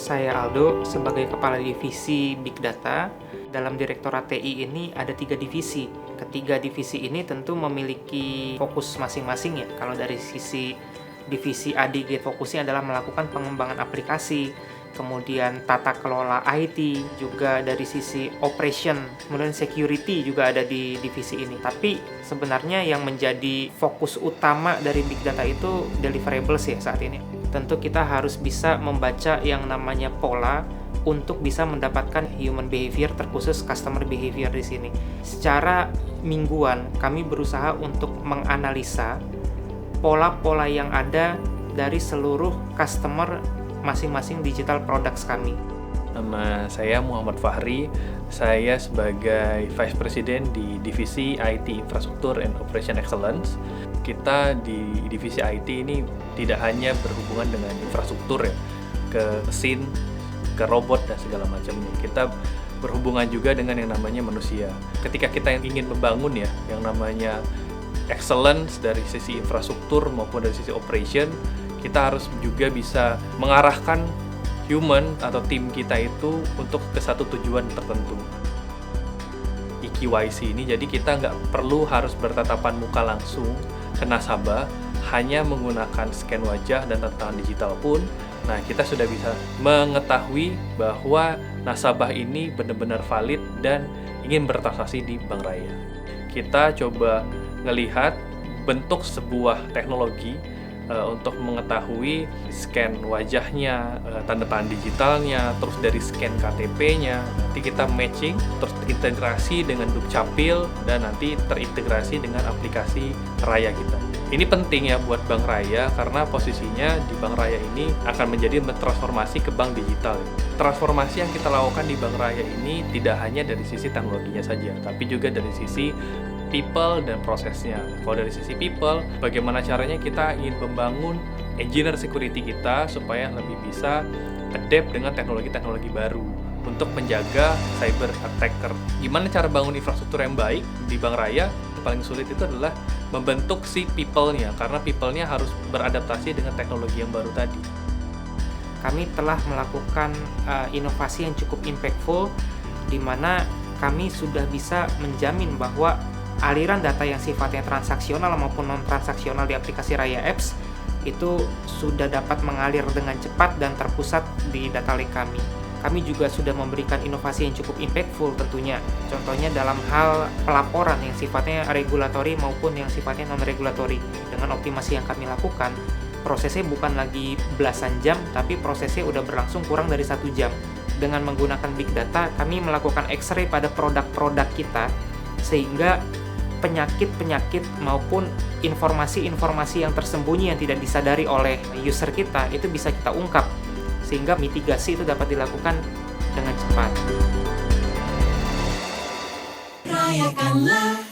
Saya Aldo, sebagai Kepala Divisi Big Data. Dalam Direktorat TI ini ada 3 divisi. Ketiga divisi ini tentu memiliki fokus masing-masing ya. Kalau dari sisi divisi ADG fokusnya adalah melakukan pengembangan aplikasi, kemudian tata kelola IT, juga dari sisi operation, kemudian security juga ada di divisi ini. Tapi sebenarnya yang menjadi fokus utama dari Big Data itu deliverables ya saat ini. Tentu kita harus bisa membaca yang namanya pola untuk bisa mendapatkan human behavior, terkhusus customer behavior di sini. Secara mingguan, kami berusaha untuk menganalisa pola-pola yang ada dari seluruh customer masing-masing digital products kami. Nama saya Muhammad Fahri, saya sebagai Vice President di Divisi IT Infrastructure and Operation Excellence. Kita di Divisi IT ini tidak hanya berhubungan dengan infrastruktur ya, ke mesin, ke robot dan segala macamnya. Kita berhubungan juga dengan yang namanya manusia. Ketika kita ingin membangun ya, yang namanya excellence dari sisi infrastruktur maupun dari sisi operation, kita harus juga bisa mengarahkan human atau tim kita itu untuk ke satu tujuan tertentu. EQYC ini jadi kita nggak perlu harus bertatapan muka langsung ke nasabah, hanya menggunakan scan wajah dan tantangan digital pun, nah kita sudah bisa mengetahui bahwa nasabah ini benar-benar valid dan ingin bertransaksi di Bank Raya. Kita coba ngelihat bentuk sebuah teknologi untuk mengetahui scan wajahnya, tanda tangan digitalnya, terus dari scan KTP-nya, nanti kita matching, terus integrasi dengan Dukcapil, dan nanti terintegrasi dengan aplikasi Raya kita. Ini penting ya buat Bank Raya, karena posisinya di Bank Raya ini akan menjadi transformasi ke bank digital. Transformasi yang kita lakukan di Bank Raya ini tidak hanya dari sisi teknologinya saja, tapi juga dari sisi people dan prosesnya. Kalau dari sisi people, bagaimana caranya kita ingin membangun engineer security kita supaya lebih bisa adapt dengan teknologi-teknologi baru untuk menjaga cyber attacker. Gimana cara bangun infrastruktur yang baik di Bank Raya? Yang paling sulit itu adalah membentuk si people-nya, karena people-nya harus beradaptasi dengan teknologi yang baru tadi. Kami telah melakukan inovasi yang cukup impactful, di mana kami sudah bisa menjamin bahwa aliran data yang sifatnya transaksional maupun non-transaksional di aplikasi Raya Apps itu sudah dapat mengalir dengan cepat dan terpusat di data lake kami. Kami juga sudah memberikan inovasi yang cukup impactful tentunya. Contohnya dalam hal pelaporan yang sifatnya regulatory maupun yang sifatnya non-regulatory. Dengan optimasi yang kami lakukan, prosesnya bukan lagi belasan jam, tapi prosesnya udah berlangsung kurang dari 1 jam. Dengan menggunakan Big Data, kami melakukan X-ray pada produk-produk kita, sehingga penyakit-penyakit maupun informasi-informasi yang tersembunyi yang tidak disadari oleh user kita itu bisa kita ungkap, sehingga mitigasi itu dapat dilakukan dengan cepat. Rayakanlah